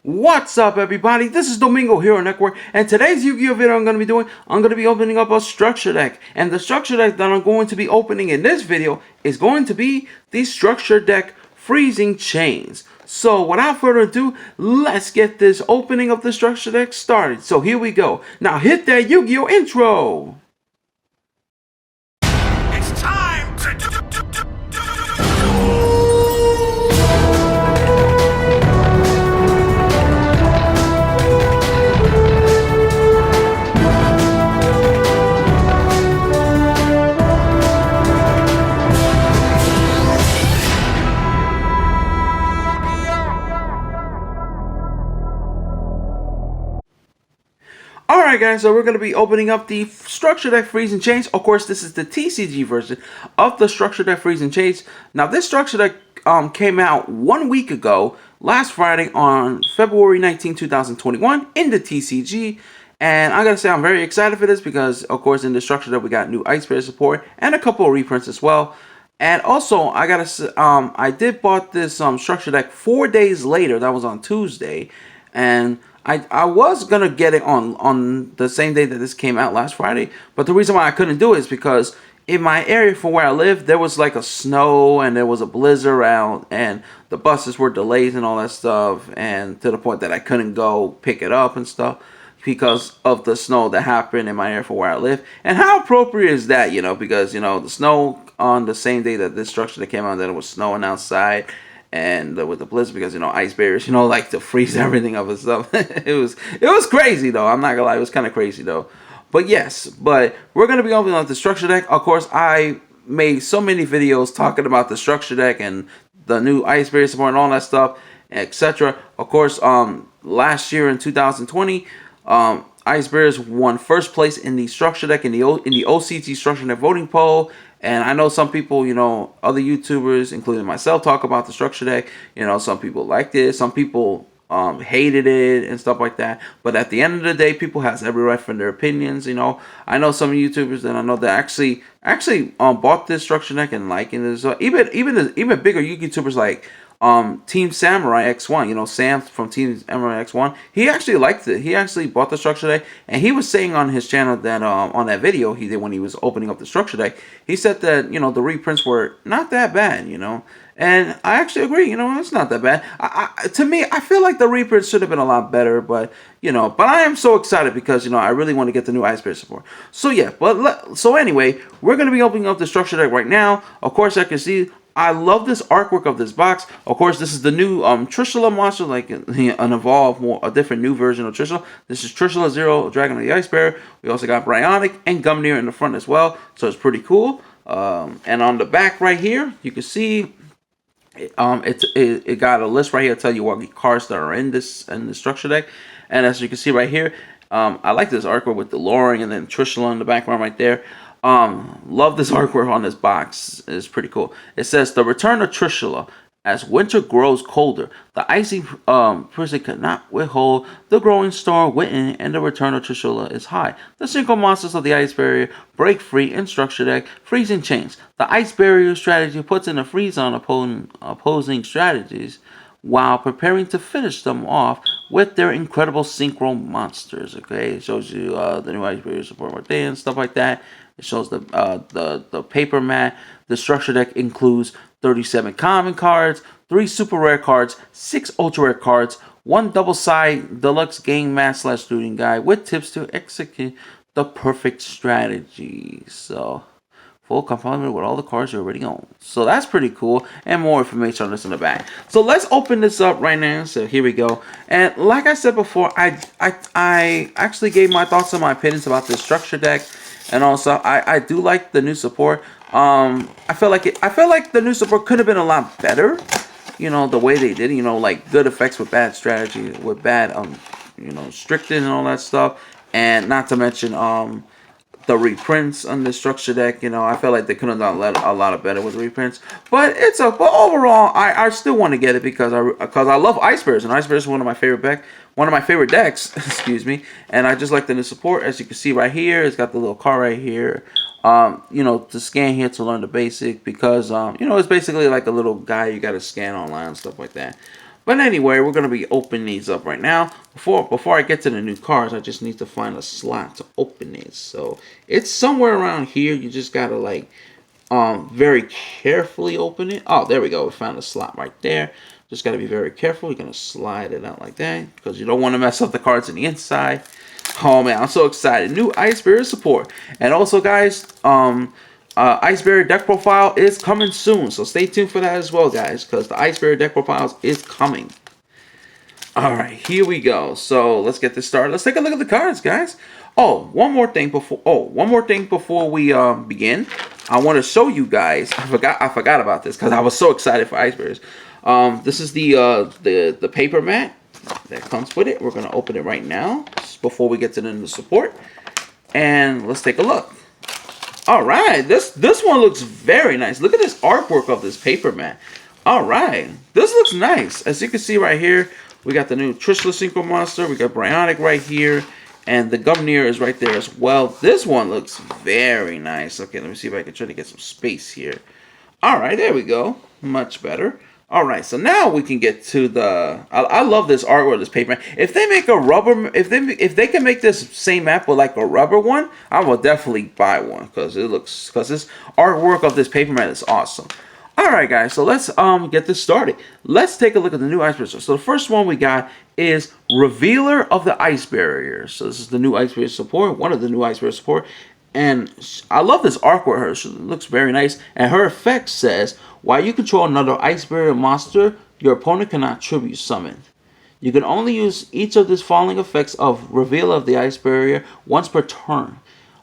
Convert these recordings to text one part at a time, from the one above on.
What's up, everybody? This is Domingo Hero Network, and today's Yu-Gi-Oh video I'm going to be opening up a structure deck. And the structure deck that I'm going to be opening in this video is going to be the structure deck Freezing Chains. So without further ado, let's get this opening of the structure deck started. So here we go. Now hit that Yu-Gi-Oh intro! It's time to Alright guys, so we're going to be opening up the structure deck Freezing Chains. Of course, this is the TCG version of the structure deck Freezing Chains. Now this structure deck came out 1 week ago, last Friday on February 19, 2021 in the TCG. And I gotta say I'm very excited for this because, of course, in the structure deck we got new Iceberg Support and a couple of reprints as well. And also, I did bought this structure deck 4 days later. That was on Tuesday, and I was gonna get it on the same day that this came out last Friday. But the reason why I couldn't do it is because in my area from where I live, there was like a snow and there was a blizzard out, and the buses were delayed and all that stuff, and to the point that I couldn't go pick it up and stuff because of the snow that happened in my area for where I live. And how appropriate is that, you know, because, you know, the snow on the same day that this structure that came out, that it was snowing outside, and with the blizzard, because, you know, ice barriers, you know, like to freeze everything up and stuff. it was crazy though. I'm not gonna lie, it was kind of crazy though. But yes, but we're gonna be opening up the structure deck. Of course, I made so many videos talking about the structure deck and the new Iceberg Support and all that stuff, etc. Of course, last year in 2020, Icebergs won first place in the structure deck in the OCT structure deck voting poll. And I know some people, you know, other YouTubers, including myself, talk about the structure deck. You know, some people liked it, some people hated it and stuff like that. But at the end of the day, people has every right for their opinions. You know, I know some YouTubers that I know that actually bought this structure deck and liking it. So even bigger YouTubers like Team Samurai X1, you know, Sam from Team Samurai X1, he actually liked it. He actually bought the structure deck, and he was saying on his channel that on that video he did when he was opening up the structure deck, he said that, you know, the reprints were not that bad, you know. And I actually agree, you know, it's not that bad. To me, I feel like the reprints should have been a lot better, but, you know, but I am so excited because, you know, I really want to get the new Iceberg Support. So yeah, so anyway, we're going to be opening up the structure deck right now. Of course, I can see, I love this artwork of this box. Of course, this is the new Trishula monster, like an evolved, a different new version of Trishula. This is Tristana Zero, Dragon of the Iceberg. We also got Bryonic and Gumnir in the front as well, so it's pretty cool. And on the back right here, you can see it got a list right here to tell you what cards that are in the structure deck. And as you can see right here, I like this artwork with the Dailauren and then Trishula in the background right there. Love this artwork on this box. It's pretty cool. It says, the return of Trishula. As winter grows colder, the icy prison cannot withhold the growing storm within, and the return of Trishula is high. The single monsters of the ice barrier break free in structure deck Freezing Chains. The ice barrier strategy puts in a freeze on opposing strategies while preparing to finish them off with their incredible synchro monsters. Okay, it shows you the new Iceberg Support right there and stuff like that. It shows the paper mat. The structure deck includes 37 common cards, 3 super rare cards, 6 ultra rare cards, 1 double side deluxe game mat / looting guide with tips to execute the perfect strategy. So full complement with all the cards you already own. So that's pretty cool, and more information on this in the back. So let's open this up right now. So here we go. And like I said before, I actually gave my thoughts and my opinions about this structure deck. And also, I do like the new support. I feel like the new support could have been a lot better. You know, the way they did it, you know, like good effects with bad strategy, with bad you know, stricted and all that stuff. And not to mention the reprints on the structure deck. You know, I feel like they could have done a lot better with reprints. But but overall, I still want to get it because I love Icebergs, and Icebergs is one of my favorite decks, excuse me. And I just like the new support. As you can see right here, it's got the little card right here. You know, to scan here to learn the basic, because you know, it's basically like a little guide you got to scan online and stuff like that. But anyway, we're gonna be opening these up right now. Before I get to the new cards, I just need to find a slot to open these. So it's somewhere around here. You just gotta like very carefully open it. Oh, there we go. We found a slot right there. Just gotta be very careful. You're gonna slide it out like that because you don't want to mess up the cards on the inside. Oh man, I'm so excited. New Iceberg support. And also guys, Iceberg deck profile is coming soon. So stay tuned for that as well, guys, because the Iceberg deck profiles is coming. Alright, here we go. So let's get this started. Let's take a look at the cards, guys. Oh, one more thing before we begin. I want to show you guys. I forgot about this because I was so excited for Icebergs. This is the paper mat that comes with it. We're gonna open it right now before we get to the support, and let's take a look. All right, this one looks very nice. Look at this artwork of this paper mat. All right, this looks nice. As you can see right here, we got the new Trishula Synchro Monster. We got Bryonic right here, and the Governor is right there as well. This one looks very nice. Okay, let me see if I can try to get some space here. All right, there we go. Much better. All right, so now we can get to the. I love this artwork, this paper. If they make a rubber, if they can make this same map with like a rubber one, I will definitely buy one because this artwork of this paper mat is awesome. All right, guys, so let's get this started. Let's take a look at the new ice barrier. So the first one we got is Revealer of the Ice Barrier. So this is the new ice barrier support, one of the new ice barrier support. And I love this artwork. Her, she looks very nice. And her effect says, while you control another ice barrier monster, your opponent cannot tribute summon. You can only use each of these following effects of Revealer of the Ice Barrier once per turn.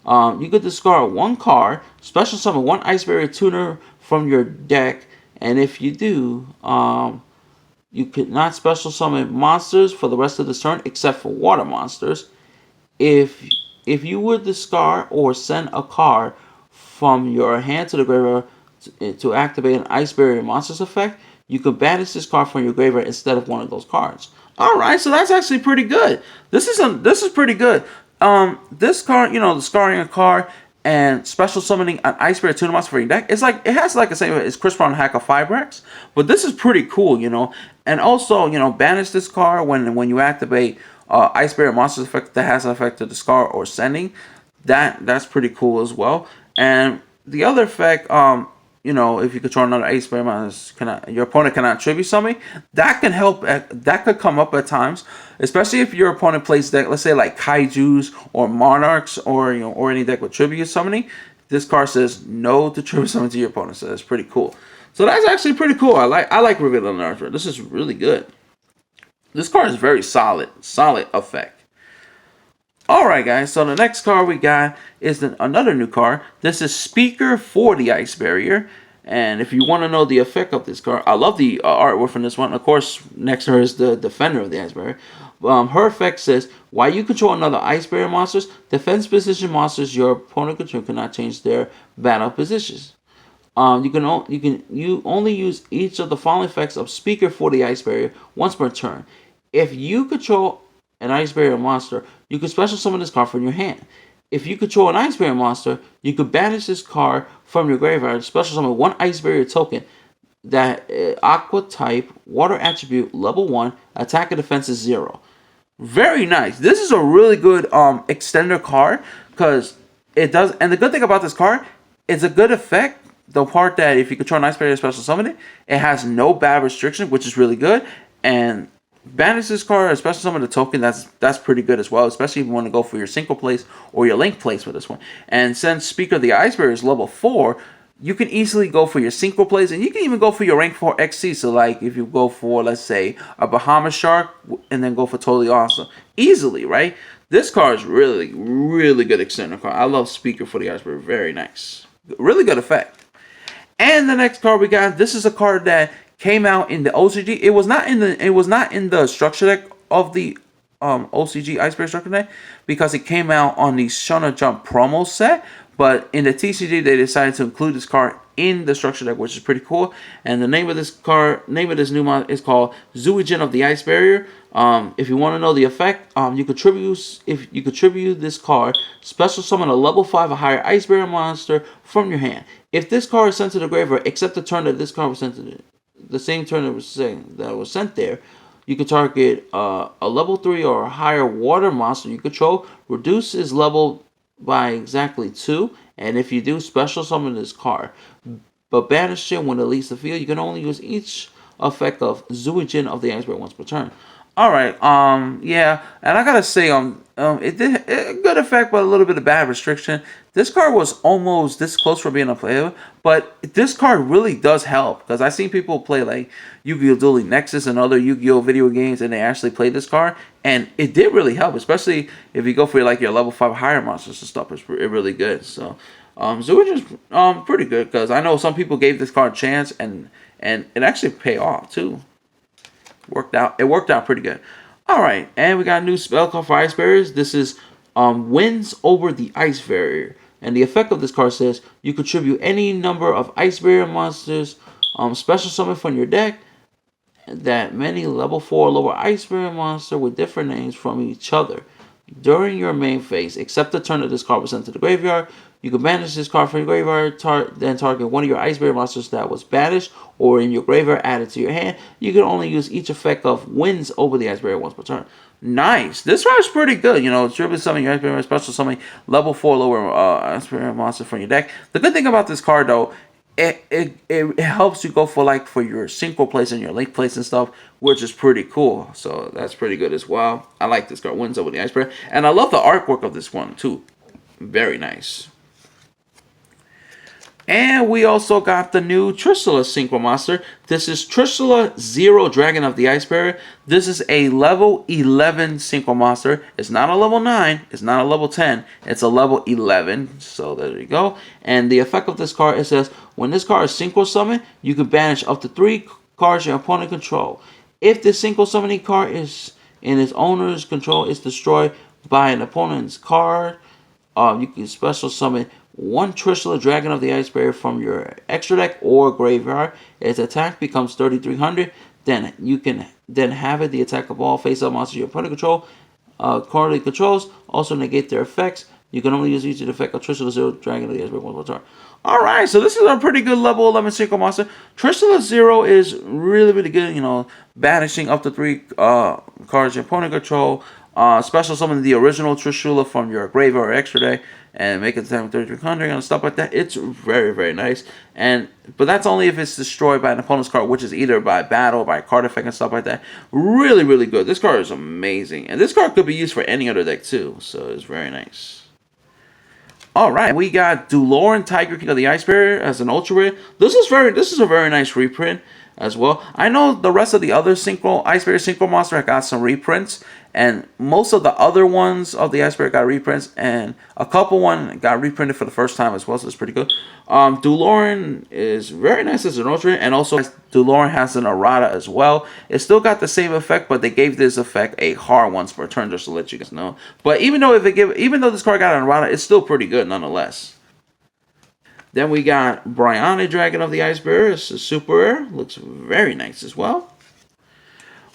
You could discard one card, special summon one ice barrier tuner from your deck, and if you do, you could not special summon monsters for the rest of this turn except for water monsters. If you would discard or send a card from your hand to the graveyard to activate an Ice Barrier Monsters effect, you can banish this card from your graveyard instead of one of those cards. All right, so that's actually pretty good. This is pretty good. This card, you know, discarding a card and special summoning an Ice Barrier Tuner monster for your deck. It's like it has like the same as Chris Brown Hack of Fibrax, but this is pretty cool, you know. And also, you know, banish this card when you activate Ice Barrier Monsters effect that has an effect to discard or sending. That's pretty cool as well. And the other effect, you know, if you control another Ice Barrier monster, your opponent cannot tribute something. That can help. That could come up at times, especially if your opponent plays deck, let's say like Kaiju's or Monarchs, or or any deck with tribute summoning. This card says no to tribute summon to your opponent. So that's pretty cool. So that's actually pretty cool. I like Revealing the Archer. This is really good. This card is very solid effect. Alright guys, so the next card we got is another new card. This is Speaker for the Ice Barrier. And if you want to know the effect of this card, I love the artwork from this one. Of course, next to her is the Defender of the Ice Barrier. Her effect says, while you control another Ice Barrier monsters, defense position monsters your opponent controls cannot change their battle positions. You only use each of the following effects of Speaker for the Ice Barrier once per turn. If you control an Ice Barrier monster, you can special summon this card from your hand. If you control an Ice Barrier monster, you can banish this card from your graveyard, special summon one Ice Barrier token that Aqua type, water attribute, level 1, attack and defense is 0. Very nice. This is a really good extender card because it does, and the good thing about this card, it's a good effect. The part that if you control an Ice Barrier special summon it has no bad restriction, which is really good. And banish this card, especially some of the token, that's pretty good as well, especially if you want to go for your single place or your link place with this one. And since Speaker of the Ice Barrier is level 4, you can easily go for your single plays, and you can even go for your rank 4 XC. So like if you go for, let's say, a Bahamas Shark and then go for Totally Awesome. Easily, right? This card is really, really good extender card. I love Speaker for the Ice Barrier. Very nice. Really good effect. And the next card we got, this is a card that came out in the OCG. It was not in the structure deck of the OCG Iceberg structure deck because it came out on the Shona Jump promo set. But in the TCG, they decided to include this card in the structure deck, which is pretty cool. And the name of this new mod is called Zuijin of the Ice Barrier. If you want to know the effect, you could tribute this card, special summon a level 5 or higher Ice Barrier monster from your hand. If this card is sent to the graveyard, except the turn that this card was sent to the same turn that was sent there, you can target a level 3 or higher water monster you control. Reduce its level by exactly 2, and if you do, special summon this card. But banish it when it leaves the field. You can only use each effect of Zuijin of the Iceberg once per turn. Alright, yeah, and I gotta say, it did a good effect, but a little bit of bad restriction. This card was almost this close from being unplayable, but this card really does help, because I've seen people play, like, Yu-Gi-Oh! Dueling Nexus and other Yu-Gi-Oh! Video games, and they actually play this card, and it did really help, especially if you go for, like, your level 5 higher monsters and stuff. It's really good, so, Zuijin's, pretty good, because I know some people gave this card a chance, and it actually paid off, too. It worked out pretty good. Alright, and we got a new spell called for Ice Barriers. This is Wins Over the Ice Barrier. And the effect of this card says you contribute any number of Ice Barrier monsters special summon from your deck that many level 4 or lower Ice Barrier monster with different names from each other. During your main phase, except the turn that this card was sent to the graveyard, you can banish this card from your graveyard, then target one of your Ice Barrier monsters that was banished or in your graveyard added to your hand. You can only use each effect of Wins Over the Ice Barrier once per turn. Nice. This card is pretty good. You know, triple summon your Ice Barrier, special summon level 4 lower Ice Barrier monster from your deck. The good thing about this card, though, it helps you go for your synchro plays and your link plays and stuff, which is pretty cool. So that's pretty good as well. I like this card, Wins Over the Ice Barrier, and I love the artwork of this one too. Very nice. And we also got the new Trishula Synchro Monster. This is Tristana Zero, Dragon of the Ice Barrier. This is a level 11 Synchro Monster. It's not a level 9. It's not a level 10. It's a level 11. So there you go. And the effect of this card, it says, when this card is Synchro Summon, you can banish up to 3 cards your opponent control. If the Synchro Summoning card is in its owner's control, it's destroyed by an opponent's card. You can special summon one Trishula Dragon of the Ice Barrier from your extra deck or graveyard. Its attack becomes 3,300. Then you can have it the attack of all face-up monsters your opponent currently controls. Also negate their effects. You can only use each effect of Trishula Zero Dragon of the Ice Barrier once per turn. Alright, so this is a pretty good level 11 Synchro Monster. Trishula Zero is really good, you know, banishing up to 3 cards your opponent control. Special summon the original Trishula from your graveyard or extra deck and make it attack 3,300 and stuff like that. It's very nice. But that's only if it's destroyed by an opponent's card, which is either by battle, by card effect and stuff like that. Really good. This card is amazing. And this card could be used for any other deck too. So it's very nice. Alright, we got Dailauren, Tiger King of the Ice Barrier as an ultra rare. This is a very nice reprint as well. I know the rest of the other Ice Barrier Synchro Monster got some reprints, and most of the other ones of the Ice Barrier got reprints, and a couple one got reprinted for the first time as well, so it's pretty good. Dailauren is very nice as an ultra, and also Dailauren has an errata as well. It still got the same effect, but they gave this effect a hard once per turn, just to let you guys know. But even though this card got an errata, it's still pretty good nonetheless. Then we got Bryony, Dragon of the Ice Barrier. It's a super rare. Looks very nice as well.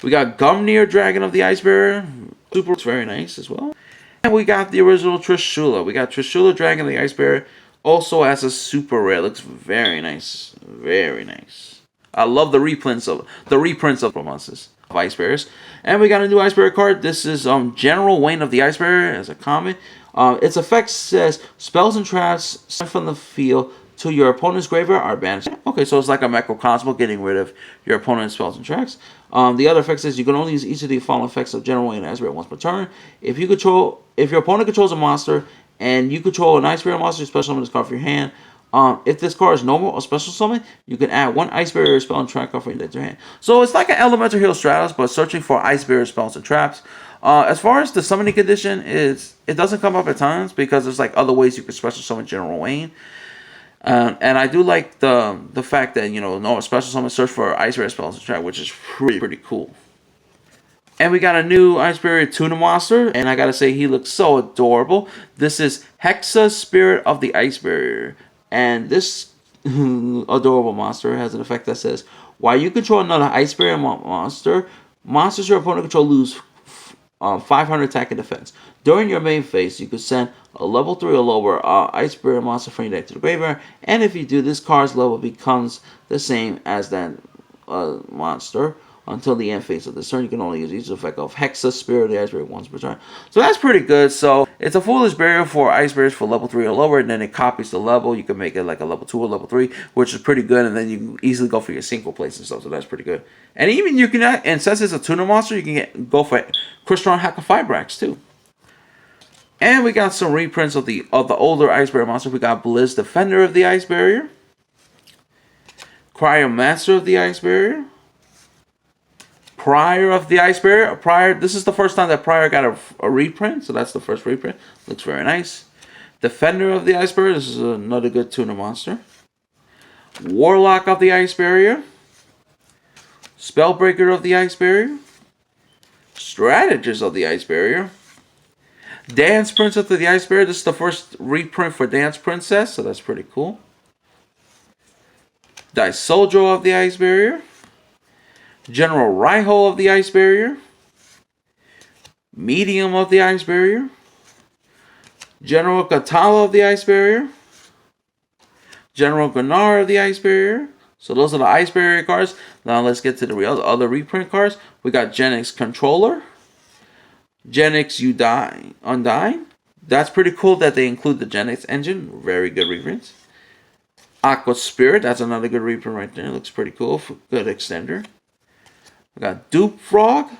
We got Gumnir, Dragon of the Ice Barrier. Super, it's very nice as well. And we got the original Trishula. We got Trishula, Dragon of the Ice Barrier. Also as a super rare. Looks very nice. Very nice. I love the reprints of monsters of Ice Barriers. And we got a new Ice Barrier card. This is General Wayne of the Ice Barrier as a common. Its effect says spells and traps sent from the field to your opponent's graveyard are banished. Okay, so it's like a macrocosmo, getting rid of your opponent's spells and traps. The other effect says you can only use each of the following effects of General Wayne Ice Barrier once per turn. If your opponent controls a monster and you control an Ice Barrier monster, special summon this card for your hand. If this card is normal or special summon, you can add one Ice Barrier spell and trap card from your deck to your hand. So it's like an Elemental Hero Stratos, but searching for Ice Barrier spells and traps. As far as the summoning condition, it doesn't come up at times because there's like other ways you can special summon General Wayne. And I do like the fact that, you know, no special summon search for Ice Barrier spells and traps, which is pretty cool. And we got a new Ice Barrier Tuna Monster, and I gotta say he looks so adorable. This is Hexa Spirit of the Ice Barrier, and this adorable monster has an effect that says, while you control another Ice Barrier monster, monsters your opponent control lose 500 attack and defense. During your main phase, you could send a level 3 or lower Ice Barrier monster from your deck to the graveyard, and if you do, this card's level becomes the same as that monster until the end phase of this turn. You can only use each effect of Hexa Spirit of the Ice Barrier once per turn. So that's pretty good. So it's a foolish barrier for Ice Barriers for level 3 or lower, and then it copies the level. You can make it like a level 2 or level 3, which is pretty good, and then you can easily go for your single place and stuff. So that's pretty good. And even you can, and since it's a tuner monster, you can go for Crystron Hacker Fibrax too. And we got some reprints of the older Ice Barrier monsters. We got Blizz, Defender of the Ice Barrier, Cryo Master of the Ice Barrier, Prior of the Ice Barrier. Prior, this is the first time that Prior got a reprint, so that's the first reprint. Looks very nice. Defender of the Ice Barrier. This is another good tuner monster. Warlock of the Ice Barrier. Spellbreaker of the Ice Barrier. Strategist of the Ice Barrier. Dance Princess of the Ice Barrier. This is the first reprint for Dance Princess, so that's pretty cool. Daisojo of the Ice Barrier. General Raiho of the Ice Barrier. Medium of the Ice Barrier. General Katala of the Ice Barrier. General Gunnar of the Ice Barrier. So those are the Ice Barrier cards. Now let's get to the other reprint cards. We got Genix Controller. Genix Undyne. That's pretty cool that they include the Genix engine. Very good reprints. Aqua Spirit. That's another good reprint right there. Looks pretty cool. Good extender. We got Dupe Frog,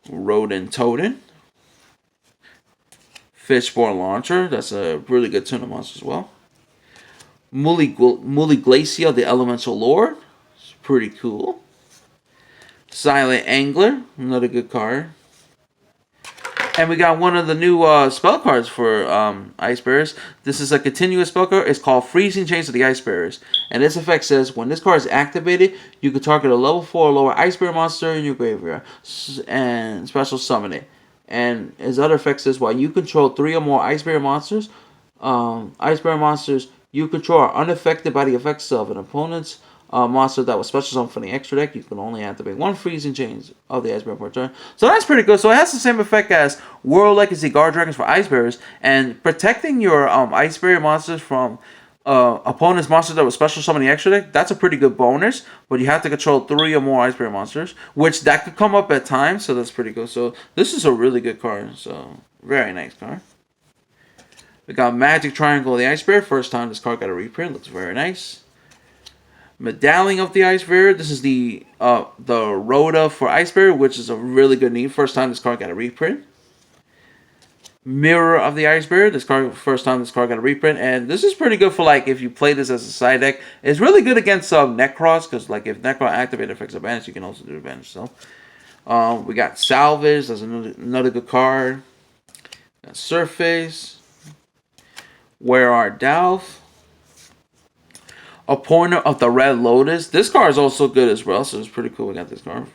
Rodent Totem, Fishborn Launcher. That's a really good tuner monster as well. Muli Glacial, the Elemental Lord. It's pretty cool. Silent Angler, another good card. And we got one of the new spell cards for Ice Barriers. This is a continuous spell card. It's called Freezing Chains of the Ice Barriers. And this effect says, when this card is activated, you can target a level 4 or lower Ice Barrier monster in your graveyard and special summon it. And his other effect says, while you control 3 or more Ice Barrier monsters you control are unaffected by the effects of an opponent's monster that was special summon from the extra deck, you can only activate 1 Freezing Chains of the Ice Barrier per turn. So that's pretty good. So it has the same effect as World Legacy Guard Dragons for Ice Barriers, and protecting your Ice Barrier monsters from opponent's monsters that was special summon the extra deck. That's a pretty good bonus, but you have to control 3 or more Ice Barrier monsters, which that could come up at times. So that's pretty good. So this is a really good card. So very nice card. We got Magic Triangle of the Ice Barrier. First time this card got a reprint. Looks very nice. Medallion of the Ice Barrier. This is the Rhoda for Ice Barrier, which is a really good need. First time this card got a reprint. Mirror of the Ice Barrier. This card, first time this card got a reprint, and this is pretty good for like if you play this as a side deck. It's really good against Necros, because like if Necro activated affects a banish, you can also do advantage. So we got Salvage. That's another good card. Got Surface. Where Art Thou? Appointer of the Red Lotus. This card is also good as well, so it's pretty cool. We got this card.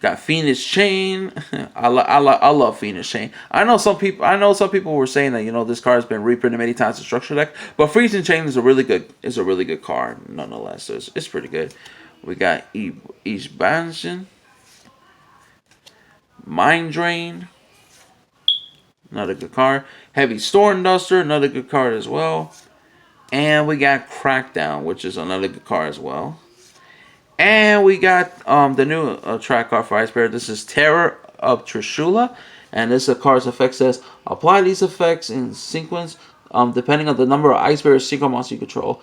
Got Phoenix Chain. I love Phoenix Chain. I know some people were saying that this card has been reprinted many times in structure deck, but Freezing Chain is a really good card nonetheless. So it's pretty good. We got Expansion, Mind Drain. Another good card. Heavy Storm Duster, another good card as well. And we got Crackdown, which is another good card as well. And we got the new track card for Ice Barrier. This is Terror of Trishula. And this card's effect says, apply these effects in sequence depending on the number of Ice Barrier secret monsters you control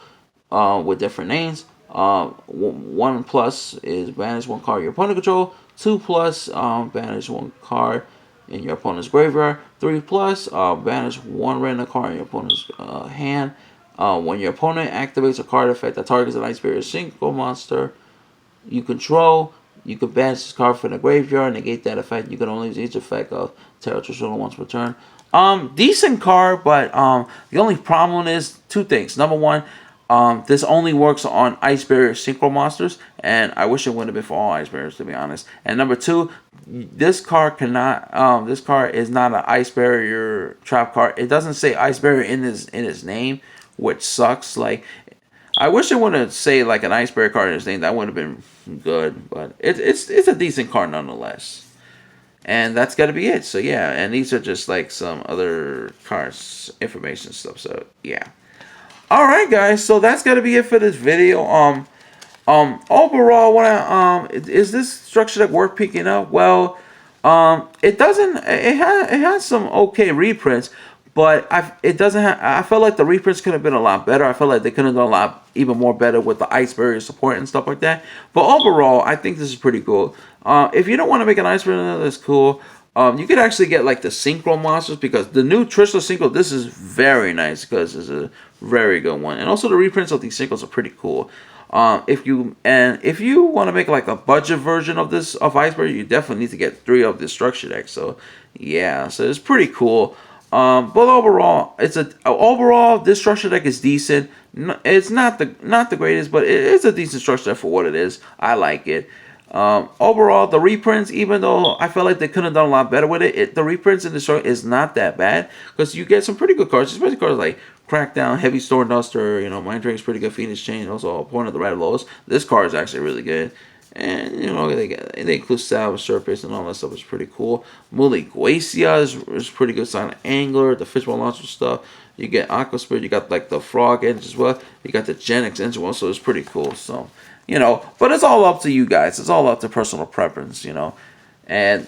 with different names. 1 plus is banish 1 card your opponent control. 2 plus banish 1 card in your opponent's graveyard. 3 plus banish 1 random card in your opponent's hand. When your opponent activates a card effect that targets an Ice Barrier single monster you control, you can banish this card from the graveyard, negate that effect. You can only use each effect of Terror Trishula once per turn. Decent card, but the only problem is 2 things. Number 1, this only works on Ice Barrier synchro monsters, and I wish it would have been for all Ice Barriers, to be honest. And number 2, this card cannot. This card is not an Ice Barrier trap card. It doesn't say Ice Barrier in his name, which sucks. Like, I wish it would have say like an Ice Barrier card in his name. That would have been good, but it's a decent card nonetheless. And that's got to be it. So yeah, and these are just like some other cards information stuff. So yeah. Alright guys, so that's got to be it for this video. Overall, what is this structure deck worth picking up? Well, it doesn't. It has some okay reprints, but it doesn't have. I felt like the reprints could have been a lot better. I felt like they could have done a lot even more better with the Iceberg Support and stuff like that. But overall, I think this is pretty cool. If you don't want to make an Iceberg, that's cool. You could actually get like the synchro monsters, because the new Trishula synchro, this is very nice because it's a very good one, and also the reprints of these synchros are pretty cool. If you want to make like a budget version of this of Iceberg, you definitely need to get 3 of this structure deck. So yeah, so it's pretty cool. But overall, overall this structure deck is decent. It's not the greatest, but it is a decent structure deck for what it is. I like it. Overall, the reprints, even though I felt like they could have done a lot better with it, the reprints in the show is not that bad, because you get some pretty good cards, especially cards like Crackdown, Heavy Storm Duster, Mind Drain's pretty good, Phoenix Chain, also Opponent of the Red Lows. This card is actually really good. And, they include Salvage, Surface, and all that stuff. It's pretty cool. Muligwacia is pretty good. Silent Angler, the Fishbowl Launcher stuff. You get Aqua Spirit, you got like the Frog Engine as well. You got the Gen X Engine one, so it's pretty cool. So, but it's all up to you guys. It's all up to personal preference, And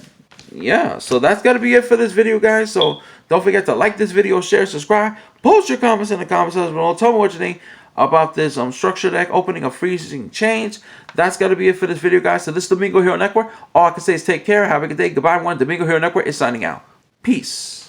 yeah, so that's got to be it for this video, guys. So don't forget to like this video, share, subscribe, post your comments in the comments section below. Tell me what you think about this structure deck opening of Freezing Chains. That's got to be it for this video, guys. So this is Domingo Hero Network. All I can say is take care. Have a good day. Goodbye, everyone. Domingo Hero Network is signing out. Peace.